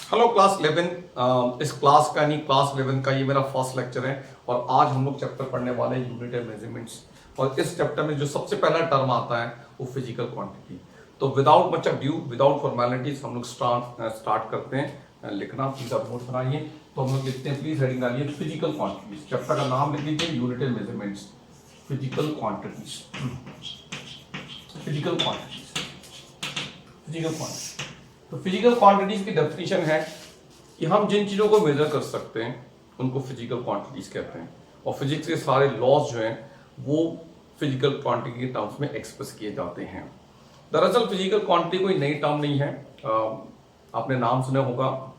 Hello class 11। इस class का यानी क्लास 11 का ये मेरा फर्स्ट लेक्चर है और आज हम लोग चैप्टर पढ़ने वाले हैं यूनिट एंड मेजरमेंट्स। और इस चैप्टर में जो सबसे पहला टर्म आता है वो फिजिकल क्वांटिटी। तो without much of due, without formalities हम लोग स्टार्ट करते हैं लिखना। प्लीज आप नोट बनाइए। तो हम लोग लिखते हैं, प्लीज हेडिंग डालिए फिजिकल क्वांटिटीज। चैप्टर का नाम लिख लीजिए unit and measurements, physical quantities. Physical quantities, physical quantity. तो फिजिकल क्वांटिटीज की डेफिनेशन है कि हम जिन चीजों को मेजर कर सकते हैं उनको फिजिकल क्वांटिटीज कहते हैं। और फिजिक्स के सारे लॉज जो हैं वो फिजिकल क्वांटिटी के टर्म्स में एक्सप्रेस किए जाते हैं। दरअसल फिजिकल क्वांटिटी कोई नई टर्म नहीं है। आपने नाम सुना होगा,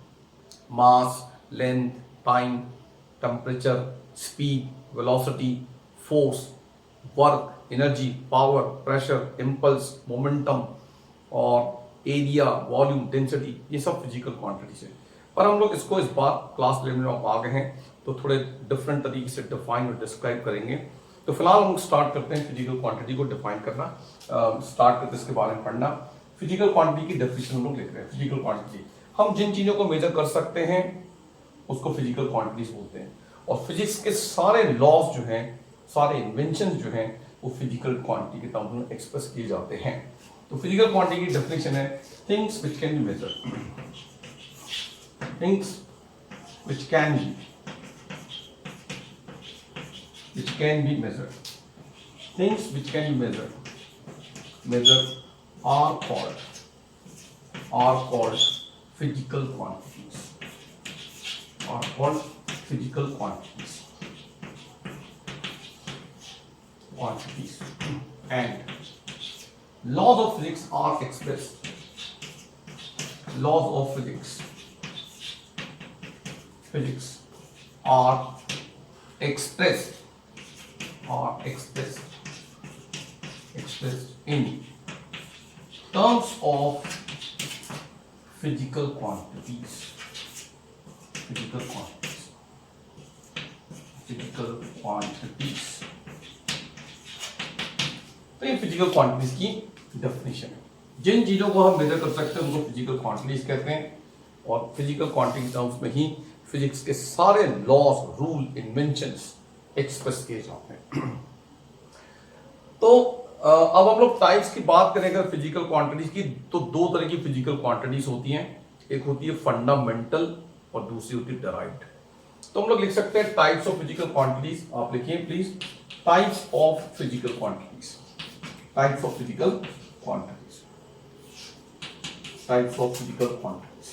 mass, length, time, temperature, speed, velocity, force, work, energy, power, pressure, impulse, momentum और एरिया, वॉल्यूम, डेंसिटी, ये सब फिजिकल क्वांटिटीज है। पर हम लोग इसको इस बार क्लास 11 में आ गए हैं तो थोड़े डिफरेंट तरीके से डिफाइन और डिस्क्राइब करेंगे। तो फिलहाल हम स्टार्ट करते हैं फिजिकल क्वांटिटी को डिफाइन करना, स्टार्ट करते इसके बारे में पढ़ना। फिजिकल क्वांटिटी की डेफिनेशन हम लोग लिख रहे हैं। फिजिकल क्वांटिटी, हम जिन चीजों को मेजर कर सकते हैं उसको फिजिकल क्वांटिटीज बोलते हैं। और फिजिक्स के सारे लॉज जो हैं, सारे इन्वेंशन जो हैं, वो फिजिकल क्वांटिटी के टर्म्स में एक्सप्रेस किए जाते हैं। तो फिजिकल क्वांटिटी की डेफिनेशन है things which can be measured, things which can be measured, things which can be measured are called physical quantities, are called physical quantities and laws of physics are expressed, laws of physics are expressed in terms of physical quantities, तो ये physical quantities की definition है। जिन चीजों को हम major कर सकते हैं उनको फिजिकल क्वांटिटीज कहते हैं। और फिजिकल क्वांटिटी टर्म्स में ही फिजिक्स के सारे लॉज, रूल, इन्वेंशंस एक्सप्रेस किए जाते हैं। तो अब हम लोग टाइप्स की बात करें अगर फिजिकल क्वांटिटीज की, तो दो तरह की फिजिकल क्वांटिटीज होती हैं। एक होती है फंडामेंटल और दूसरी होती है डेराइव्ड। तो हम लोग लिख सकते हैं टाइप्स ऑफ फिजिकल क्वांटिटीज। आप लिखिए please, types of physical quantities, types of physical quantities, types of physical quantities,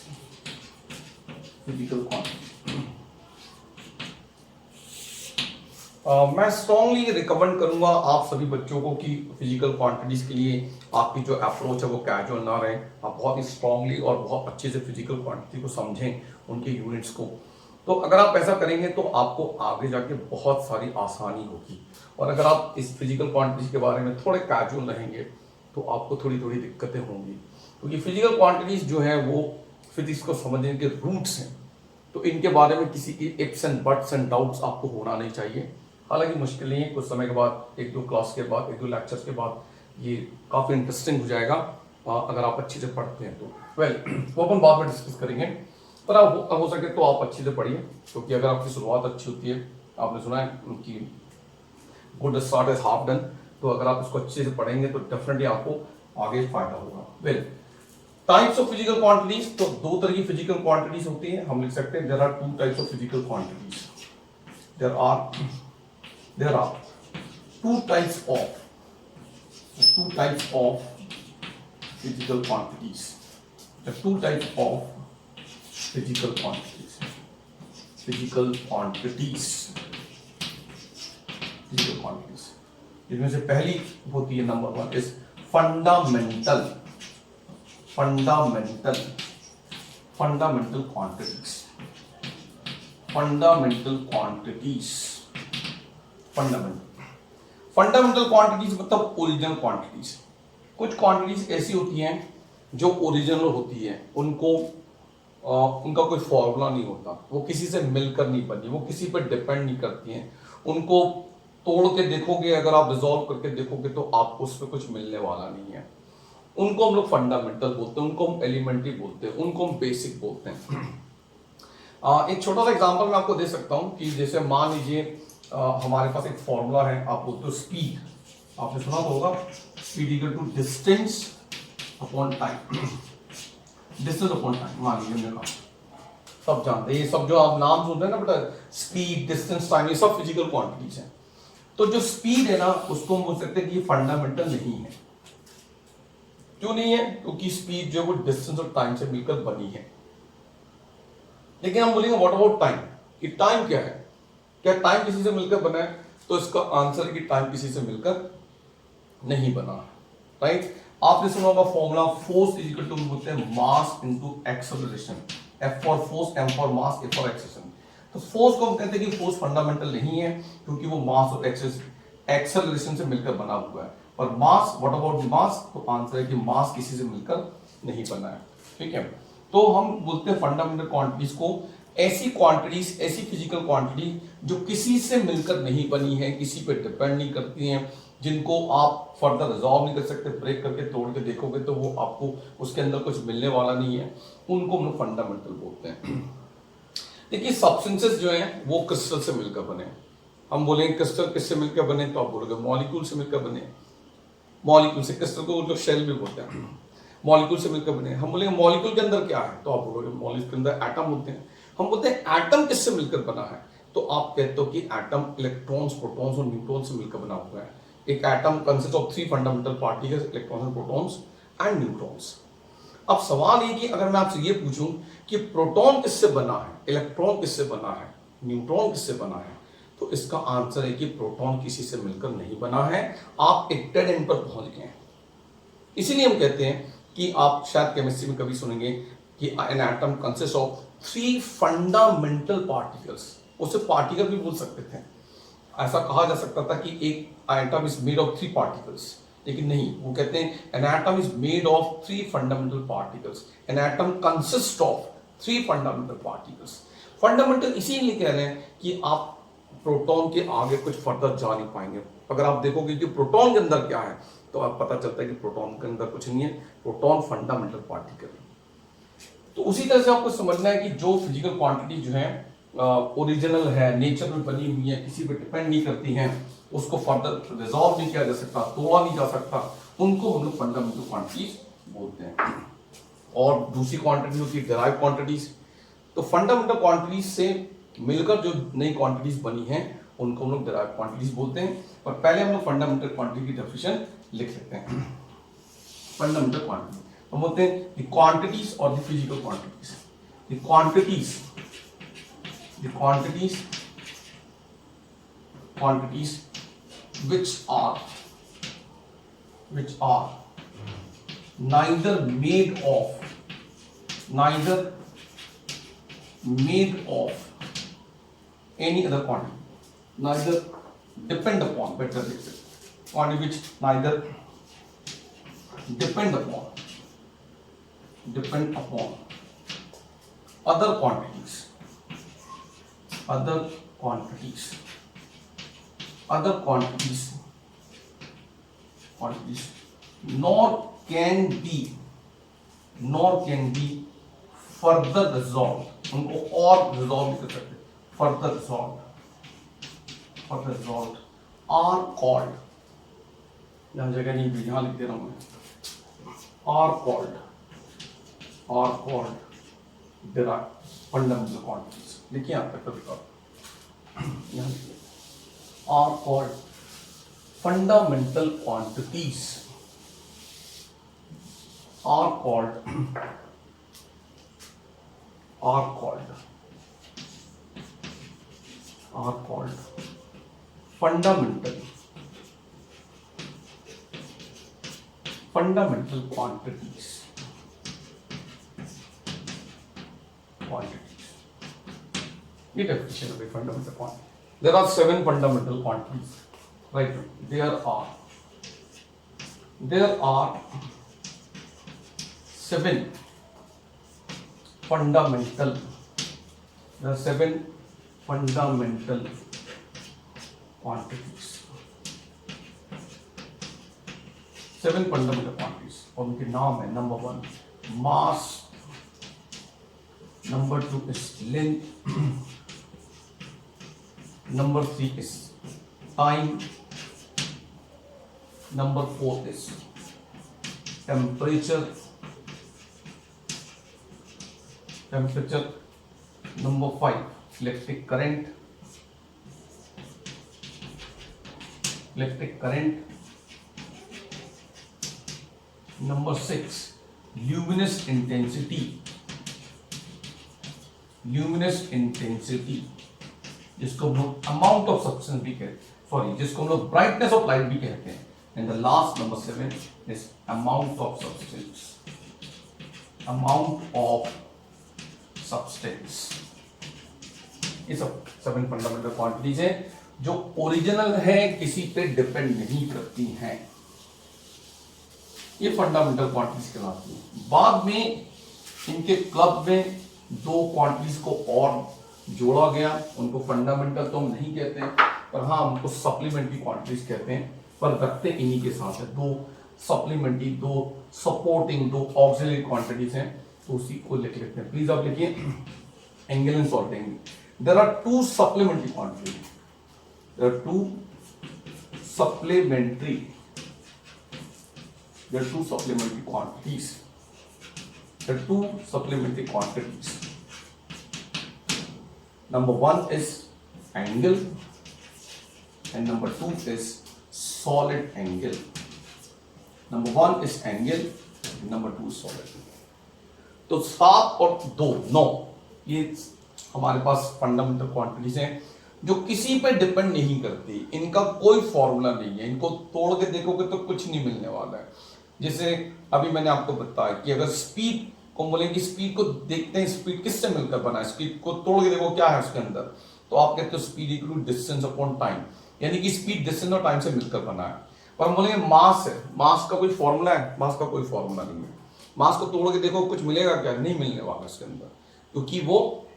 physical quantities। मैं स्ट्रांगली रिकमेंड करूंगा आप सभी बच्चों को कि फिजिकल क्वांटिटीज के लिए आपकी जो अप्रोच है वो कैजुअल ना रहे। आप बहुत ही स्ट्रांगली और बहुत अच्छे से फिजिकल क्वांटिटी को समझें, उनके यूनिट्स को। तो अगर आप ऐसा करेंगे तो आपको आगे जाके बहुत सारी आसानी होगी। और अगर आप इस फिजिकल क्वांटिटीज के बारे में थोड़े कैजुअल रहेंगे तो आपको थोड़ी थोड़ी दिक्कतें होंगी, क्योंकि फिजिकल क्वांटिटीज जो है वो फिजिक्स को समझने के रूट्स हैं। तो इनके बारे में किसी ifs and buts and doubts आपको होना नहीं चाहिए। हालांकि मुश्किल नहीं है, कुछ समय के बाद, एक दो क्लास के बाद, एक दो लेक्चर्स के बाद ये काफ़ी इंटरेस्टिंग हो जाएगा अगर आप अच्छे से पढ़ते हैं तो। वो अपन बाद में डिस्कस करेंगे। पर अब हो सके तो आप अच्छे से पढ़िए, क्योंकि अगर आपकी शुरुआत अच्छी होती है, आपने सुना है कि good start is half done. तो अगर आप इसको अच्छे से पढ़ेंगे तो डेफिनेटली आपको आगे फायदा होगा। टाइप्स ऑफ फिजिकल क्वांटिटीज, तो दो तरह की फिजिकल क्वांटिटीज होती हैं। हम लिख सकते हैं there are two types of physical quantities, there are two types of physical quantities, two types of physical quantities. जिनमें से पहली होती है number one is fundamental quantities. Fundamental quantities मतलब ओरिजिनल क्वांटिटीज। कुछ क्वांटिटीज ऐसी होती हैं जो ओरिजिनल होती हैं, उनका कोई फॉर्मूला नहीं होता, वो किसी से मिलकर नहीं बनी, वो किसी पर डिपेंड नहीं करती हैं। उनको तोड़ के देखोगे, अगर आप रिजॉल्व करके देखोगे तो आपको उस पर कुछ मिलने वाला नहीं है। उनको हम लोग फंडामेंटल बोलते हैं, उनको हम एलिमेंट्री बोलते हैं, उनको हम बेसिक बोलते हैं। एक छोटा सा एग्जांपल मैं आपको दे सकता हूं कि जैसे मान लीजिए हमारे पास एक फॉर्मूला है, आप बोलते हो स्पीड, आपने सुना तो होगा, speed equal to distance upon time, distance upon time. मान लीजिए हमने कहा, सब जानते हैं ये सब जो आप नाम सुनते हैं ना बेटा, स्पीड, डिस्टेंस, टाइम, ये सब फिजिकल क्वांटिटीज हैं। तो जो स्पीड है ना उसको हम बोल सकते हैं कि ये फंडामेंटल नहीं है। क्यों नहीं है? क्योंकि स्पीड जो है वो डिस्टेंस और टाइम से मिलकर बनी है। लेकिन हम बोलेंगे व्हाट अबाउट टाइम, कि टाइम क्या है, क्या टाइम किसी से मिलकर बना है? तो इसका आंसर है कि टाइम किसी से मिलकर नहीं बना, राइट। आपने सुना होगा formula, force is equal to बोलते हैं mass into acceleration, F for force, M for mass, A for acceleration. तो फोर्स को हम कहते हैं कि फोर्स फंडामेंटल नहीं है क्योंकि वो मास और एक्सेलरेशन से मिलकर बना हुआ है। और मास, व्हाट अबाउट द मास, तो आंसर है कि मास किसी से मिलकर नहीं बना है, ठीक है। तो हम बोलते हैं फंडामेंटल क्वांटिटीज को ऐसी क्वांटिटीज, ऐसी फिजिकल क्वांटिटी जो किसी से मिलकर नहीं बनी है, किसी पे डिपेंड नहीं करती हैं, जिनको आप फर्दर रिजॉल्व नहीं कर सकते, ब्रेक करके तोड़ के देखोगे तो वो आपको उसके अंदर कुछ मिलने वाला नहीं है, उनको हम लोग फंडामेंटल बोलते हैं। देखिए सब्सटेंसेस जो हैं वो क्रिस्टल से मिलकर बने। हम बोलेंगे क्रिस्टल किससे मिलकर बने, तो आप बोलोगे मॉलिक्यूल से मिलकर बने। मॉलिक्यूल से, क्रिस्टल को लोग शेल भी बोलते हैं, मॉलिक्यूल से मिलकर बने। हम बोलेंगे मॉलिक्यूल के अंदर क्या है, तो आप बोलोगे मॉलिक्यूल के अंदर एटम होते हैं। हम बोलते हैं एटम किससे मिलकर बना है, तो आप कहते हो कि एटम इलेक्ट्रॉन्स, प्रोटॉन्स और न्यूट्रॉन्स से मिलकर बना हुआ है। एक atom consist of 3 fundamental particles, electrons, protons and neutrons. अब सवाल ये कि अगर मैं आपसे ये पूछूं कि प्रोटॉन किससे बना है, इलेक्ट्रॉन किससे बना है, न्यूट्रॉन किससे बना है, तो इसका आंसर है कि प्रोटॉन किसी से मिलकर नहीं बना है। आप एक डेड एंड पर पहुंच गए हैं। इसीलिए हम कहते हैं कि आप शायद केमिस्ट्री में कभी सुनेंगे कि an atom consist of 3 fundamental particles. उसे पार्टिकल भी बोल सकते थे, ऐसा कहा जा सकता था कि एक atom is made of 3 particles, लेकिन नहीं, वो कहते हैं an atom is made of 3 fundamental particles, an atom consist of 3 fundamental particles. Fundamental इसीलिए कह रहे हैं कि आप प्रोटॉन के आगे कुछ फर्दर जा नहीं पाएंगे। अगर आप देखोगे कि प्रोटॉन के अंदर क्या है, तो आप पता चलता है कि प्रोटॉन के अंदर कुछ नहीं है, प्रोटॉन फंडामेंटल पार्टिकल है। तो उसी तरह से आपको समझना है कि जो फिजिकल क्वांटिटी जो है ओरिजिनल है, नेचर में बनी हुई है, किसी पे डिपेंड नहीं करती हैं, उसको फर्दर रिजॉल्व नहीं किया जा सकता, तोड़ा नहीं जा सकता, उनको हम लोग फंडामेंटल क्वांटिटीज बोलते हैं। और दूसरी क्वांटिटी होती है डिराइव क्वांटिटीज। तो फंडामेंटल क्वांटिटीज से मिलकर जो नई क्वांटिटीज बनी हैं उनको हम लोग डिराइव क्वांटिटीज बोलते हैं। और पहले हम लोग फंडामेंटल क्वांटिटी की डेफिनेशन लिख लेते हैं। फंडामेंटल क्वांटिटी हम बोलते हैं द क्वांटिटीज और the physical quantities. The quantities which are neither made of any other quantity, neither depend upon, better say, quantity which neither depend upon other quantities nor can be further resolved, उनको और resolve नहीं कर सकते, further resolved are called, यहाँ जगह नहीं भी, यहाँ लिख दे रहा हूँ मैं, are called derived fundamental quantities। देखिए यहाँ तक कभी यहाँ are called fundamental quantities, are called fundamental quantities। ये definition of a fundamental quantity। There are 7 fundamental quantities, right? There are 7 fundamental quantities। 7 fundamental quantities और उनके नाम है, number 1 mass, number 2 is length, number 3 is time, number 4 is temperature, number 5 electric current, number 6 luminous intensity, जिसको हम लोग amount of substance भी कहते हैं, सॉरी जिसको हम लोग ब्राइटनेस ऑफ लाइट भी कहते हैं। And the last number 7 is amount of substance, ये सब 7 फंडामेंटल क्वांटिटीज है जो ओरिजिनल है, किसी पे डिपेंड नहीं करती हैं। ये फंडामेंटल क्वांटिटीज कहलाती हैं। बाद में इनके क्लब में 2 क्वांटिटीज को और जोड़ा गया, उनको फंडामेंटल तो हम नहीं कहते हैं, पर हाँ उनको सप्लीमेंट्री क्वांटिटीज कहते हैं, पर रखते इन्हीं के साथ है। 2 सप्लीमेंट्री, 2 सपोर्टिंग, 2 ऑक्सिलरी क्वांटिटीज हैं, तो उसी को लिख लेते हैं। प्लीज आप लिखिए angle and solid angle. There are 2 supplementary quantities, there are 2 supplementary quantities. Number 1 is angle and number 2 is solid angle. Number 1 is angle and number 2 is solid. तो 7 और 2 9 ये हमारे पास फंडामेंटल क्वांटिटीज हैं जो किसी पे डिपेंड नहीं करती, इनका कोई फॉर्मूला नहीं है, इनको तोड़ के देखोगे तो कुछ नहीं मिलने वाला है। जैसे अभी मैंने आपको बताया कि अगर स्पीड को बोलेंगे, स्पीड को देखते हैं स्पीड किससे मिलकर बना है, स्पीड को तोड़ के देखो क्या है उसके अंदर, तो आप कहते हो speed equal to distance upon time, यानी कि स्पीड डिस्टेंस और टाइम से मिलकर बना है। पर हम बोलेंगे मास है, मास का कोई फॉर्मूला है, मास का कोई फॉर्मूला नहीं है। मास को तोड़ के देखो कुछ मिलेगा क्या, नहीं मिलने वाला इसके अंदर, क्योंकि वो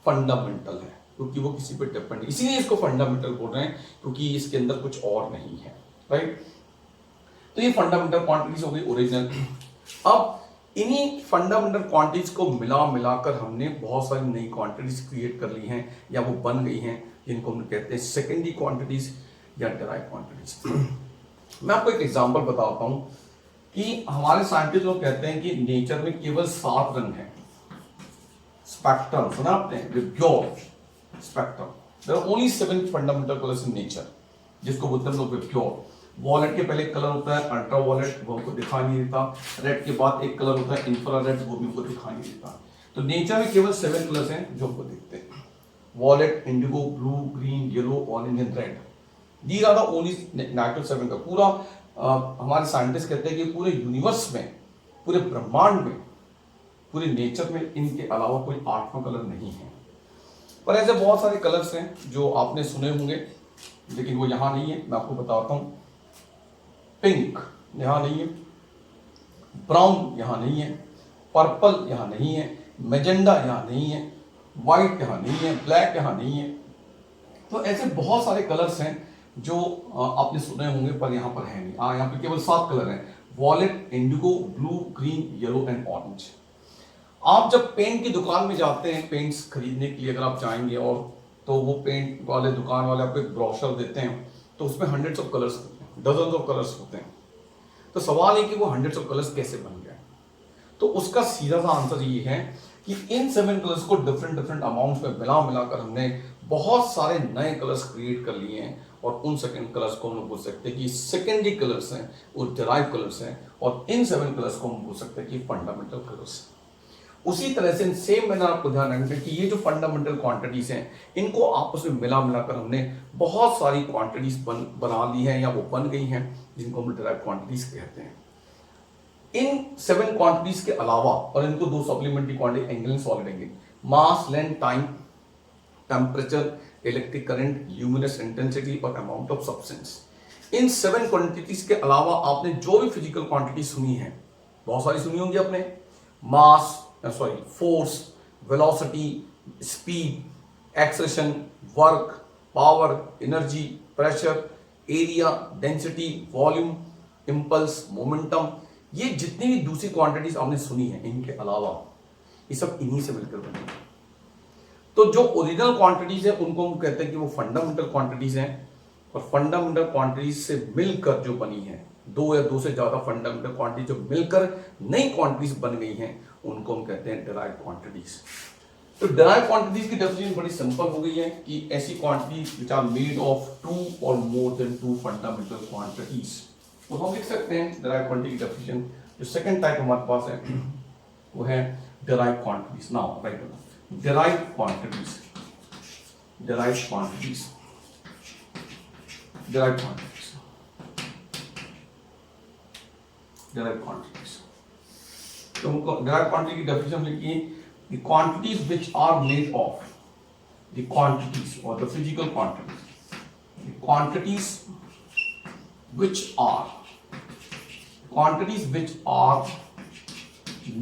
फंडामेंटल है, क्योंकि वो किसी पे डिपेंड नहीं, इसीलिए इसको फंडामेंटल बोल रहे हैं, क्योंकि इसके अंदर कुछ और नहीं है, राइट। तो ये फंडामेंटल क्वांटिटीज हो गई ओरिजिनल। अब इन्हीं फंडामेंटल क्वांटिटीज को मिलाकर हमने बहुत सारी नई क्वांटिटीज क्रिएट कर ली हैं या वो बन गई हैं, जिनको हम कहते हैं सेकेंडरी क्वांटिटीज या डेराइव क्वांटिटीज। मैं आपको एक एग्जांपल बताता हूं कि हमारे साइंटिस्ट लोग कहते हैं कि नेचर में केवल 7 रंग हैं। स्पेक्ट्रम सुना आपने, VIBGYOR spectrum, there are only 7 fundamental colours in nature, जिसको बोलते हैं लोग विब्ग्योर। वॉलेट के पहले कलर होता है अल्ट्रा वॉलेट, वो हमको दिखाई नहीं देता। रेड के बाद एक कलर होता है इंफ्रारेड, वो भी हमको दिखाई नहीं देता। तो नेचर में केवल 7 कलर्स हैं जो हमको दिखते हैं, violet, indigo, blue, green, yellow, orange and red. These are the only natural 7 का। पूरा हमारे साइंटिस्ट कहते हैं कि पूरे यूनिवर्स में, पूरे ब्रह्मांड में, पूरे नेचर में इनके अलावा कोई 8वां कलर नहीं है। पर ऐसे बहुत सारे कलर्स हैं जो आपने सुने होंगे, लेकिन वो यहाँ नहीं है। मैं आपको बताता हूँ, पिंक यहाँ नहीं है, ब्राउन यहाँ नहीं है, पर्पल यहाँ नहीं है, मैजेंडा यहाँ नहीं है, व्हाइट यहाँ नहीं है, ब्लैक यहाँ नहीं है। तो ऐसे बहुत सारे कलर्स हैं जो आपने सुने होंगे पर यहाँ पर है नहीं। यहाँ पे केवल 7 कलर हैं, violet, indigo, blue, green, yellow and orange. आप जब पेंट की दुकान में जाते हैं पेंट्स खरीदने के लिए, अगर आप जाएंगे और तो वो पेंट वाले दुकान वाले आपको एक ब्रोशर देते हैं, तो उसमें हंड्रेड्स ऑफ कलर्स होते हैं, डजन्स ऑफ कलर्स होते हैं। तो सवाल है कि वो हंड्रेड्स ऑफ कलर्स कैसे बन गए? तो उसका सीधा सा आंसर ये है कि इन 7 कलर्स को डिफरेंट अमाउंट्स में मिलाकर हमने बहुत सारे नए कलर्स क्रिएट कर लिए हैं, और उन सेकेंड कलर्स को हम लोग बोल सकते हैं कि सेकेंडरी कलर्स हैं, वो डिराइव कलर्स हैं, और इन 7 कलर्स को हम बोल सकते हैं कि फंडामेंटल कलर्स हैं। उसी तरह से सेम मैंने आपको ध्यान रखना कि ये जो फंडामेंटल क्वांटिटीज हैं, इनको आपस में मिलाकर हमने बहुत सारी क्वांटिटीज बना ली हैं या वो बन गई हैं, जिनको हम डिराइव क्वांटिटीज कहते हैं। इन 7 क्वांटिटीज के अलावा, और इनको 2 supplementary quantity, angle and solid angle, mass, length, time, temperature, electric current, luminous intensity और अमाउंट ऑफ सब्सटेंस। इन 7 क्वांटिटीज के अलावा आपने जो भी फिजिकल क्वांटिटी सुनी है, बहुत सारी सुनी होंगी आपने, mass, force, velocity, speed, acceleration, work, power, energy, pressure, area, density, volume, impulse, momentum, ये जितनी भी दूसरी क्वांटिटीज आपने सुनी है इनके अलावा ये सब इन्हीं से मिलकर बनी है। तो जो ओरिजिनल क्वांटिटीज है उनको हम कहते हैं कि वो फंडामेंटल क्वांटिटीज हैं, और फंडामेंटल क्वांटिटीज से मिलकर जो बनी है, दो या दो से ज्यादा फंडामेंटल क्वांटिटी जो मिलकर नई क्वांटिटीज बन गई हैं उनको हम कहते हैं डिराइव्ड क्वांटिटीज। तो डिराइव्ड क्वांटिटीज की डेफिनेशन बड़ी सिंपल हो गई है कि ऐसी quantities which are made of two और more than two fundamental quantities. तो हम लिख सकते हैं डिराइव्ड क्वांटिटी की डेफिनेशन। जो सेकंड टाइप हमारे पास है वो है derived quantities. Now write derived quantities, derived quantities, derived quantities, derived quantities। तो हमको derived quantity की definition लिखिए, the quantities which are made of, the quantities or the physical quantities, the quantities which are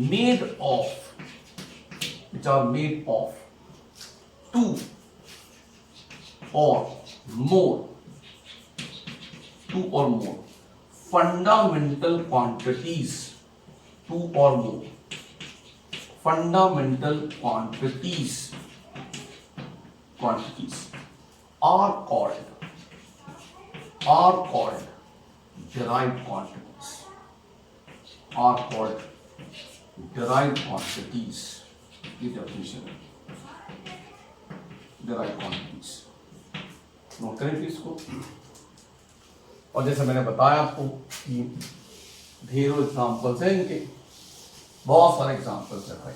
made of, which are made of two or more fundamental quantities, two or more fundamental quantities are called derived quantities, are called derived quantities। ये definition है derived quantities. Note करें please इसको। और जैसे मैंने बताया आपको कि ढेरों एग्जांपल्स हैं इनके, बहुत सारे एग्जांपल्स हैं भाई।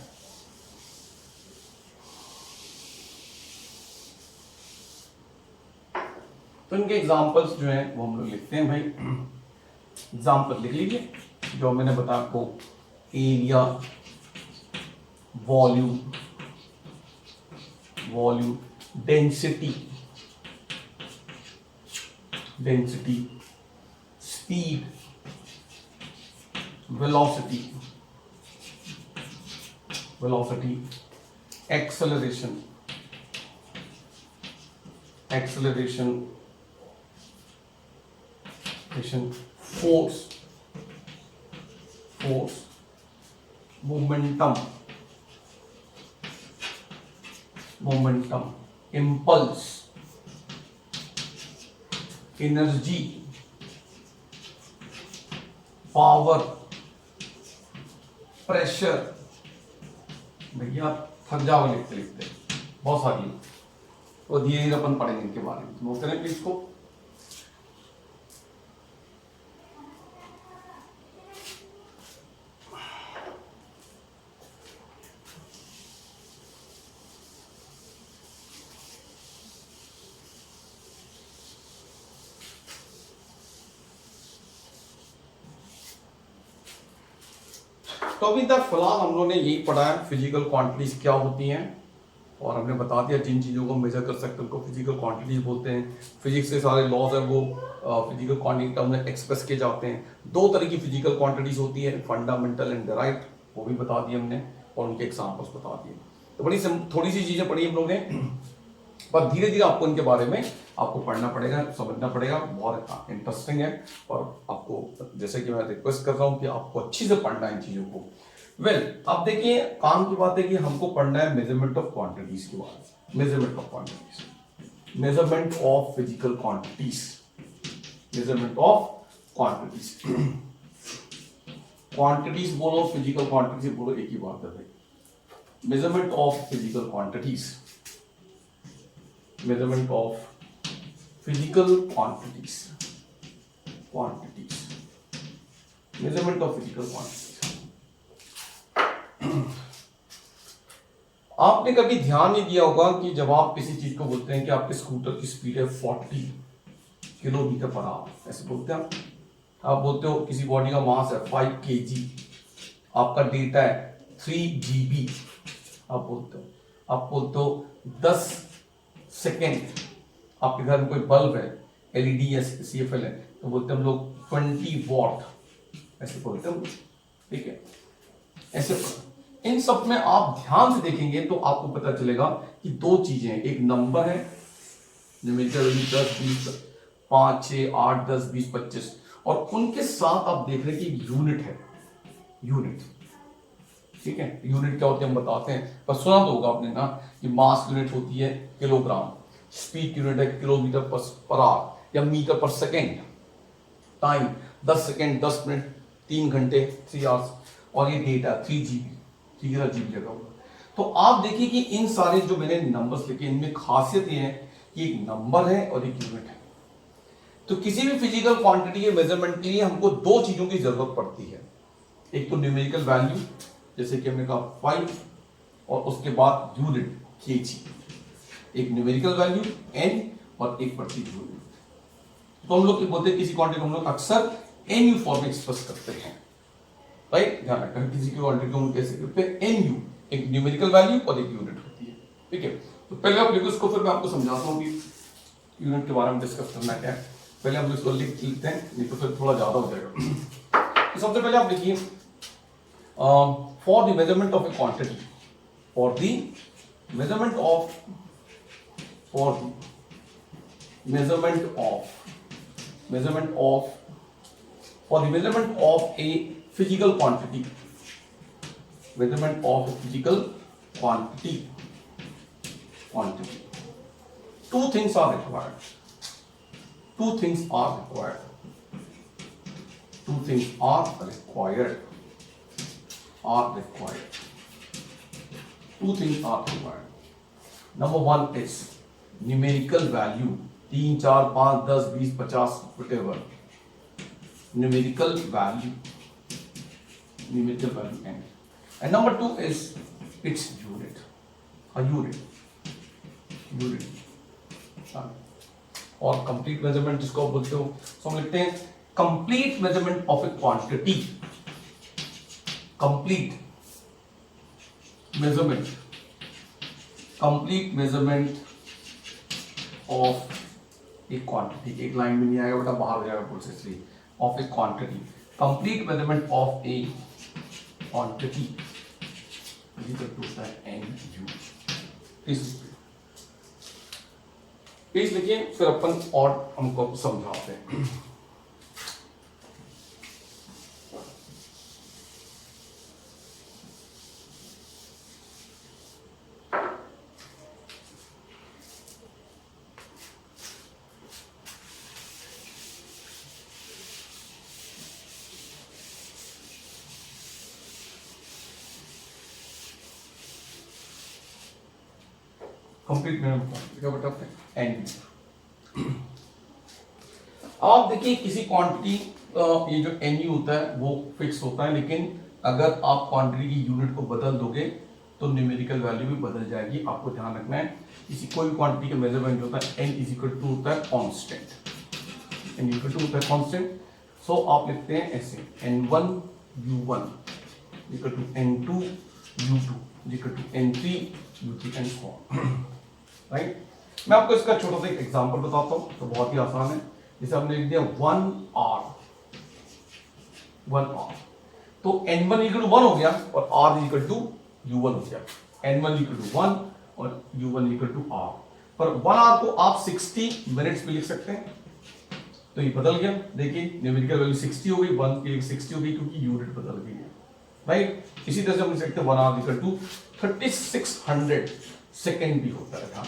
तो इनके एग्जांपल्स जो हैं वो हम लोग लिखते हैं भाई। एग्जांपल लिख लीजिए जो मैंने बताया आपको, area, volume, density, speed, velocity, acceleration, force, momentum, impulse, energy, power, pressure. भैया थक जाओगे लिखते लिखते, बहुत सारी, तो धीरे धीरे अपन पढ़ेंगे इनके बारे में। नोट करें प्लीज को। तो अभी तक फिलहाल हम लोगों ने यही पढ़ा है फिजिकल क्वांटिटीज क्या होती हैं, और हमने बता दिया जिन चीज़ों को मेजर कर सकते हैं उनको फिजिकल क्वांटिटीज बोलते हैं। फिजिक्स के सारे लॉज हैं वो फिजिकल क्वांटिटी टर्म में एक्सप्रेस किए जाते हैं। दो तरह की फिजिकल क्वांटिटीज होती है, फंडामेंटल एंड डिराइव्ड, वो भी बता दिए हमने और उनके एग्जाम्पल्स बता दिए। तो बड़ी थोड़ी सी चीज़ें पढ़ी हम लोग ने, पर धीरे धीरे आपको इनके बारे में आपको पढ़ना पड़ेगा, समझना पड़ेगा। बहुत इंटरेस्टिंग है और आपको, जैसे कि मैं रिक्वेस्ट कर रहा हूँ कि आपको अच्छी से पढ़ना है इन चीज़ों को। अब देखिए काम की बात है कि हमको पढ़ना है मेजरमेंट ऑफ क्वांटिटीज के बारे में। Measurement of physical quantities, quantities बोलो, फिजिकल क्वांटिटीज बोलो, एक ही बात है भाई। Measurement of physical quantities, measurement of physical quantities, measurement of physical quantities। आपने कभी ध्यान नहीं दिया होगा कि जब आप किसी चीज को बोलते हैं कि आपके स्कूटर की स्पीड है 40 किलोमीटर पर आवर, ऐसे बोलते हैं आप बोलते हो किसी बॉडी का मास है 5 kg, आपका डेटा है 3 GB, आप बोलते हो 10 सेकेंड, आपके घर में कोई बल्ब है LED या CFL है तो बोलते हैं हम लोग 20 वॉट, ऐसे बोलते हैं, ठीक है। ऐसे इन सब में आप ध्यान से देखेंगे तो आपको पता चलेगा कि दो चीजें हैं, एक नंबर है जो मिलकर 10 20 5 6 8 10 20 25, और उनके साथ आप देख रहे हैं कि यूनिट है, यूनिट, ठीक है। यूनिट क्या होती है हम बताते हैं, पर सुना तो होगा आपने ना कि मास यूनिट होती है किलोग्राम, स्पीड यूनिट है किलोमीटर पर आवर या मीटर पर सेकेंड, टाइम 10 सेकेंड 10 मिनट 3 घंटे 3 आवर्स, और ये डेटा 3 GB 3 GB जगह होगा। तो आप देखिए कि इन सारे जो मैंने नंबर्स लिखे इनमें खासियत ये है कि एक नंबर है और एक यूनिट है। तो किसी भी फिजिकल क्वांटिटी के मेजरमेंट के लिए हमको दो चीजों की जरूरत पड़ती है, एक तो न्यूमेरिकल वैल्यू जैसे कि हमने कहा 5, और उसके बाद यूनिट kg, एक न्यूमेरिकल वैल्यू n और एक पड़ती यूनिट। तो हम लोग बोलते हैं किसी क्वांटिटी को हम लोग अक्सर NU फॉर्म में एक्सप्रेस करते हैं, राइट। ध्यान रखना किसी की क्वांटिटी को हम कैसे करते हैं, NU, एक न्यूमेरिकल वैल्यू और एक यूनिट होती है, ठीक है। तो पहले आप लिखो इसको, फिर मैं आपको समझाता हूँ कि यूनिट के बारे में डिस्कस करना क्या है। पहले हम इसको लिख लेते हैं, नहीं तो फिर थोड़ा ज्यादा हो जाएगा। तो सबसे पहले आप लिखिए for the measurement of A quantity, for the measurement of, for the measurement of for the measurement of a physical quantity, measurement of a physical quantity, two things are required, two things are required, two things are required, two things are required. Number one is numerical value, 3 4 5 10 20 50 whatever, numerical value n, and number two is its unit, a unit और complete measurement जिसको आप बोलते हो, तो हम लिखते हैं complete measurement of a quantity, complete measurement of a quantity, एक लाइन में नहीं आएगा बेटा, बाहर हो जाएगा बोल से, इसलिए of a quantity, complete measurement of a quantity equal to NU। इस लिखिए, फिर अपन और हमको समझाते हैं। कंप्लीट क्या बताते हैं NU। आप देखिए किसी क्वांटिटी, ये जो NU होता है वो फिक्स होता है, लेकिन अगर आप क्वांटिटी की यूनिट को बदल दोगे तो न्यूमेरिकल वैल्यू भी बदल जाएगी। आपको ध्यान रखना है, किसी कोई भी क्वांटिटी का मेजरमेंट होता है n इज इक्वल टू होता है कांस्टेंट, n इक्वल टू होता है कांस्टेंट। सो आप लिखते हैं ऐसे n1 u1 equal to n2 u2 equal to n3 u3 and so on, right. मैं आपको इसका छोटा सा एग्जांपल बताता हूं, तो बहुत ही आसान है। जैसे हमने लिख दिया 1 आवर, तो n1 इक्वल टू 1 हो गया और r इक्वल टू u1 हो गया, n1 इक्वल टू 1 और u1 इक्वल टू r। पर 1 आवर को आप 60 मिनट्स में लिख सकते हैं, तो ये बदल गया। देखिए न्यूमेरिकल वैल्यू 60 हो गई, 1 की 60 हो गई क्योंकि यूनिट बदल गई है, राइट। इसी तरह से हम लिख सकते हैं 1 आवर इक्वल टू 3600 सेकेंड भी होता है। ध्यान,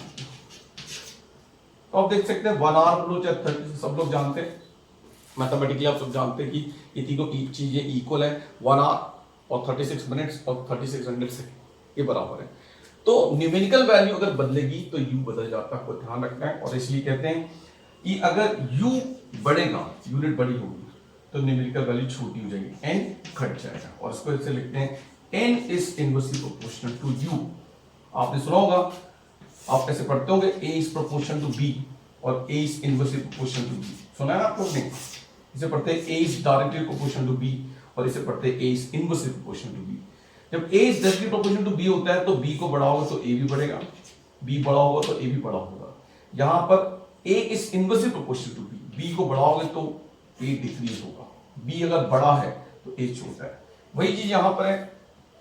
तो आप देख सकते हैं 1 आवर बोलो चाहे 30, सब लोग जानते हैं मैथमेटिकली, आप सब जानते हैं कि ये तीनों चीजें इक्वल है, 1 आवर और 36 मिनट्स और 3600 सेकेंड ये बराबर है। तो न्यूमेरिकल वैल्यू अगर बदलेगी तो u बदल जाता है, आपको ध्यान रखना है। और इसलिए कहते हैं कि अगर u बढ़ेगा, यूनिट बड़ी होगी, तो न्यूमेरिकल वैल्यू छोटी हो जाएगी, n घट जाएगा। और इसको ऐसे लिखते हैं n is inversely proportional to u। आपने सुना होगा, आप ऐसे पढ़ते होंगे a is proportional to b और a is inversely proportional to b, सुना है आप लोगों ने? इसे पढ़ते हैं a is directly proportional to b और इसे पढ़ते हैं a is inversely proportional to b। जब a is directly proportional to b होता है तो b को बढ़ाओगे तो a भी बढ़ेगा, b बड़ा होगा तो a भी बड़ा होगा। यहां पर a is inversely proportional to b, b को बढ़ाओगे तो a डिक्रीज होगा, b अगर बड़ा है तो a छोटा है। वही चीज यहां पर है,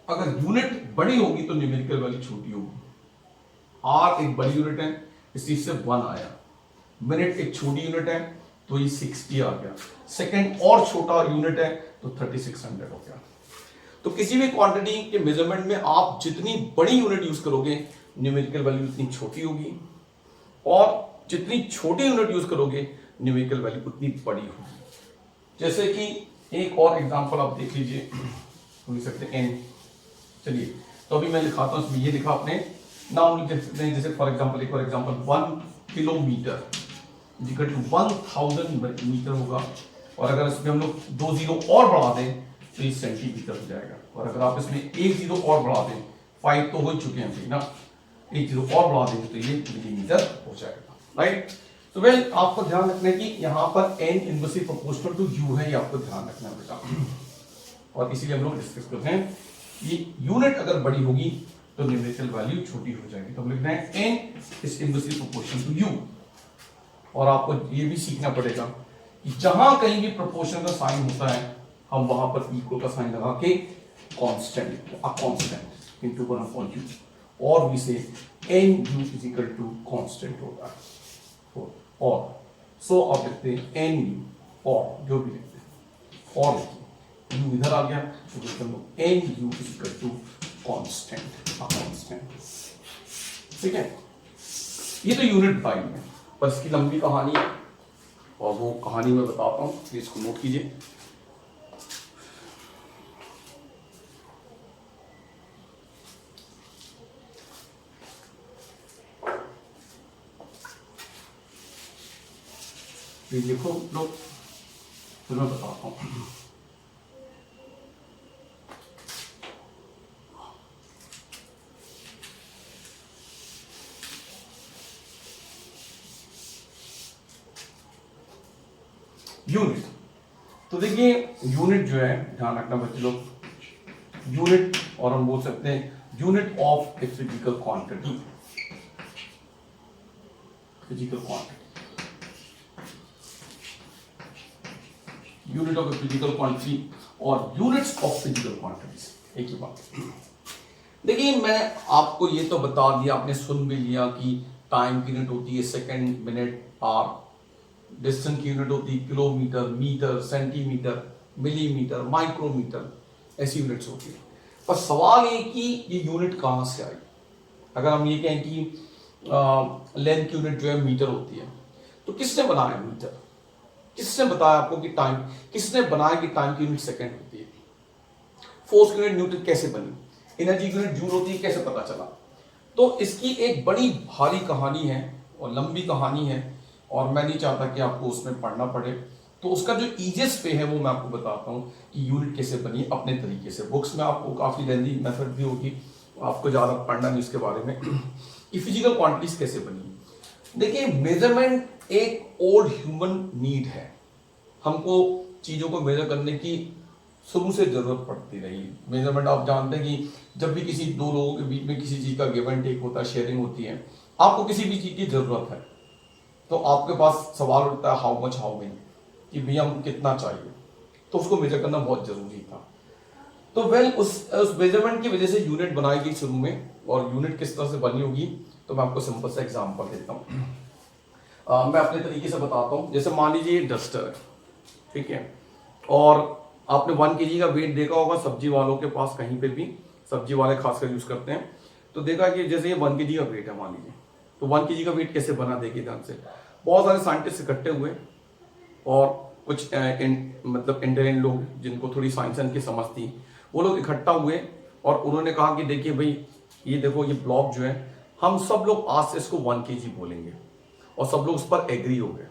अगर यूनिट बड़ी होगी तो न्यूमेरिकल वैल्यू छोटी होगी। r एक बड़ी यूनिट है, इस चीज से 1 आया, मिनट एक छोटी यूनिट है, तो ये 60 आ गया। सेकंड और छोटा यूनिट है तो 3600 हो गया। तो किसी भी क्वांटिटी के मेजरमेंट में आप जितनी बड़ी यूनिट यूज करोगे न्यूमेरिकल वैल्यू उतनी छोटी होगी, और जितनी छोटी यूनिट यूज करोगे न्यूमेरिकल वैल्यू उतनी बड़ी होगी। जैसे कि एक और एग्जांपल आप देख लीजिए, लिख सकते हैं n। चलिए तो अभी मैं लिखाता हूँ, इसमें ये लिखा आपने नाम लिख सकते हैं। जैसे फॉर एग्जांपल, एक और example, 1 kilometre equal to 1000 metre होगा, और अगर इसमें हम लोग 2 जीरो और बढ़ा दें तो ये सेंटीमीटर हो जाएगा, और अगर आप इसमें 1 जीरो और बढ़ा दें, 5 तो हो चुके हैं अभी ना, 1 जीरो और बढ़ा देंगे तो ये मिलीमीटर हो जाएगा, राइट। तो वेल आपको ध्यान रखना है कि यहाँ पर n inversely proportional to u है, ये आपको ध्यान रखना है बेटा। और इसीलिए हम लोग डिस्कस करते हैं ये यूनिट अगर बड़ी होगी तो न्यूमेरिकल वैल्यू छोटी हो जाएगी। तो हम लिखना है n is inversely proportional to u। और आपको ये भी सीखना पड़ेगा कि जहां कहीं भी प्रोपोर्शन का साइन होता है हम वहां पर इक्वल का साइन लगा के constant, a constant into 1/u, और भी से nu is equal to constant होगा। और सो आप लिखते हैं nu, और जो भी लिखते हैं और लिखते हैं, u इधर आ गया तो लिखते हैं nu is equal to constant, a constant. ठीक है, ये तो यूनिट बाई में, पर इसकी लंबी कहानी है और वो कहानी मैं बताता हूँ, प्लीज इसको नोट कीजिए। लिखो लोग, फिर मैं बताता हूँ। यूनिट, तो देखिए यूनिट जो है, ध्यान रखना बच्चे लोग, यूनिट, और हम बोल सकते हैं unit of a physical quantity, physical quantity, unit of a physical quantity और यूनिट्स ऑफ फिजिकल क्वांटिटीज एक ही बात। देखिए मैं आपको ये तो बता दिया, आपने सुन भी लिया कि टाइम की यूनिट होती है सेकंड, मिनट, आवर, डिस्टेंस की यूनिट होती है kilometre, metre, centimetre, millimetre, micrometre, ऐसी यूनिट्स होती है। पर सवाल ये कि ये यूनिट कहाँ से आई। अगर हम ये कहें कि लेंथ की यूनिट जो है मीटर होती है, तो किसने बनाया मीटर? किसने बताया आपको कि टाइम, किसने बनाया कि टाइम की यूनिट सेकंड होती है? फोर्स की यूनिट न्यूटन कैसे बनी? एनर्जी की यूनिट जूल होती है, कैसे पता चला? तो इसकी एक बड़ी भारी कहानी है और लंबी कहानी है, और मैं नहीं चाहता कि आपको उसमें पढ़ना पड़े। तो उसका जो इजीएस्ट वे है वो मैं आपको बताता हूँ कि यूनिट कैसे बनी अपने तरीके से। बुक्स में आपको काफ़ी लेंदी मेथड भी होगी, आपको ज़्यादा पढ़ना नहीं उसके बारे में कि फिजिकल क्वांटिटीज कैसे बनी। देखिए मेजरमेंट एक ओल्ड ह्यूमन नीड है, हमको चीज़ों को मेजर करने की शुरू से जरूरत पड़ती रही। मेजरमेंट आप जानते हैं कि जब भी किसी दो लोगों के बीच में किसी चीज़ का गिव एंड टेक होता है, शेयरिंग होती है, आपको किसी भी चीज़ की जरूरत है तो आपके पास सवाल उठता है हाउ मच, हाउ मेनी, कि भैया हम कितना चाहिए, तो उसको मेजर करना बहुत जरूरी था। तो वेल उस मेजरमेंट की वजह से यूनिट बनाई गई शुरू में, और यूनिट किस तरह से बनी होगी तो मैं आपको सिंपल सा एग्जांपल देता हूँ। मैं अपने तरीके से बताता हूँ। जैसे मान लीजिए डस्टर है, ठीक है, और आपने 1 kg का वेट देखा होगा सब्जी वालों के पास, कहीं पे भी सब्जी वाले खासकर यूज करते हैं, तो देखा कि जैसे ये 1 kg का वेट है मान लीजिए, तो 1 kg का वेट कैसे बना, देखिए ध्यान से। बहुत सारे साइंटिस्ट इकट्ठे हुए और कुछ मतलब इंडियन लोग जिनको थोड़ी साइंस की समझ थी, वो लोग इकट्ठा हुए और उन्होंने कहा कि देखिए भाई ये देखो ये ब्लॉक जो है, हम सब लोग आज से इसको 1 kg बोलेंगे, और सब लोग उस पर एग्री हो गए।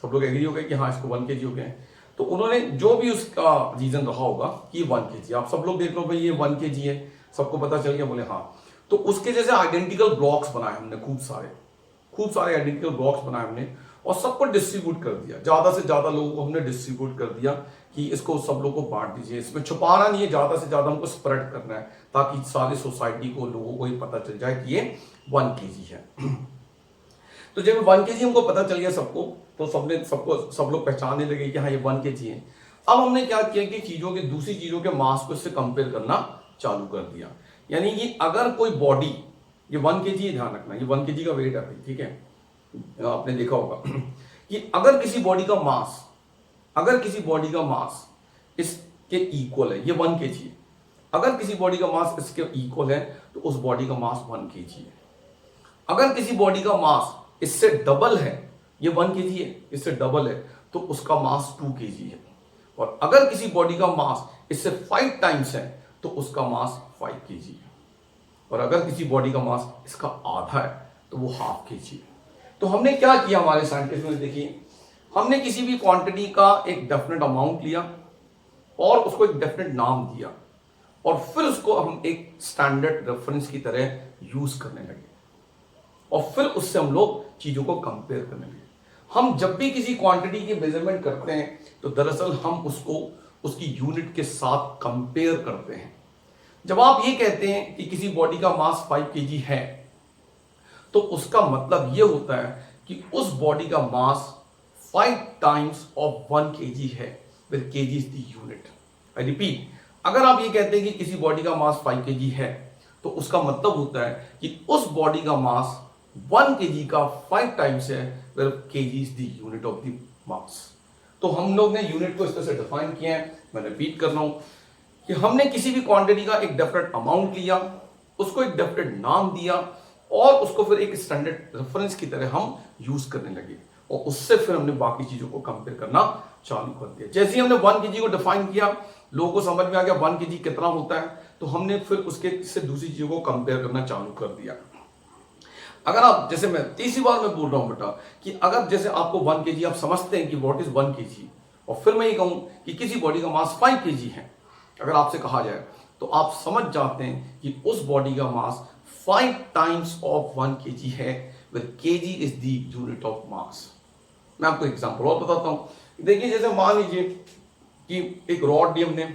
सब लोग एग्री हो गए कि हाँ इसको 1 kg हो गए। तो उन्होंने जो भी उसका रीजन रहा होगा कि 1 kg, आप सब लोग देख लो भाई ये 1 kg है, सबको पता चल गया, बोले हाँ। तो उसके जैसे आइडेंटिकल ब्लॉक्स बनाए हमने, खूब सारे आइडेंटिकल ब्लॉक्स बनाए हमने, और सबको डिस्ट्रीब्यूट कर दिया, ज्यादा से ज्यादा लोगों को हमने डिस्ट्रीब्यूट कर दिया कि इसको सब लोगों को बांट दीजिए, इसमें छुपाना नहीं है, ज्यादा से ज्यादा हमको स्प्रेड करना है ताकि सारी सोसाइटी को, लोगों को ही पता चल जाए कि ये 1 kg है। तो जब 1 kg हमको पता चल गया सबको, तो सब लोग पहचानने लगे कि हाँ ये 1 kg है। अब हमने क्या किया कि चीजों के, दूसरी चीजों के मास को इससे कंपेयर करना चालू कर दिया। यानी कि अगर कोई बॉडी, ये 1 kg, ध्यान रखना ये 1 kg का वेट है, ठीक है, आपने देखा होगा कि अगर किसी बॉडी का मास इसके इक्वल है, ये 1 kg है, अगर किसी बॉडी का मास इसके इक्वल है तो उस बॉडी का मास 1 kg है। अगर किसी बॉडी का मास इससे डबल है, ये 1 kg है, इससे डबल है, तो उसका मास 2 kg है। और अगर किसी बॉडी का मास इससे 5 टाइम्स है तो उसका मास 5 kg है। और अगर किसी बॉडी का मास इसका आधा है तो वो ½ kg है। तो हमने क्या किया, हमारे साइंटिस्ट ने, देखिए, हमने किसी भी क्वांटिटी का एक डेफिनेट अमाउंट लिया और उसको एक डेफिनेट नाम दिया और फिर उसको हम एक स्टैंडर्ड रेफरेंस की तरह यूज करने लगे और फिर उससे हम लोग चीजों को कंपेयर करने लगे। हम जब भी किसी क्वांटिटी की मेजरमेंट करते हैं तो दरअसल हम उसको उसकी यूनिट के साथ कंपेयर करते हैं। जब आप ये कहते हैं कि किसी बॉडी का मास 5 kg है तो उसका मतलब ये होता है कि उस बॉडी का मास 5 टाइम्स ऑफ 1 kg है, where kg is the unit। I repeat, अगर आप ये कहते हैं कि किसी बॉडी का मास 5 kg है तो उसका मतलब होता है कि उस बॉडी का मास 1 kg का 5 टाइम्स है, where kg is the unit of the mass। तो हम लोग ने यूनिट को इस तरह से डिफाइन किया है। मैं रिपीट कर रहा हूं कि हमने किसी भी क्वांटिटी का एक डेफिनेट अमाउंट लिया, उसको एक डेफिनेट नाम दिया और उसको फिर एक स्टैंडर्ड रेफरेंस की तरह हम यूज करने लगे और उससे फिर हमने बाकी चीजों को कंपेयर करना चालू कर दिया। जैसे ही हमने 1 kg को डिफाइन किया, लोगों को समझ में आ गया 1 kg कितना होता है, तो हमने फिर उसके से दूसरी चीजों को कंपेयर करना चालू कर दिया। अगर आप, जैसे मैं तीसरी बार मैं बोल रहा हूं बेटा कि अगर जैसे आपको 1 kg आप समझते हैं कि व्हाट इज 1 kg और फिर मैं ये कहूं कि किसी बॉडी का मास 5 kg है, अगर आपसे कहा जाए तो आप समझ जाते हैं कि उस बॉडी का मास 5 टाइम्स ऑफ 1 kg है, where kg is the unit of mass। मैं आपको एग्जांपल और बताता हूं। देखिए, जैसे मान लीजिए कि एक रॉड दी हमने,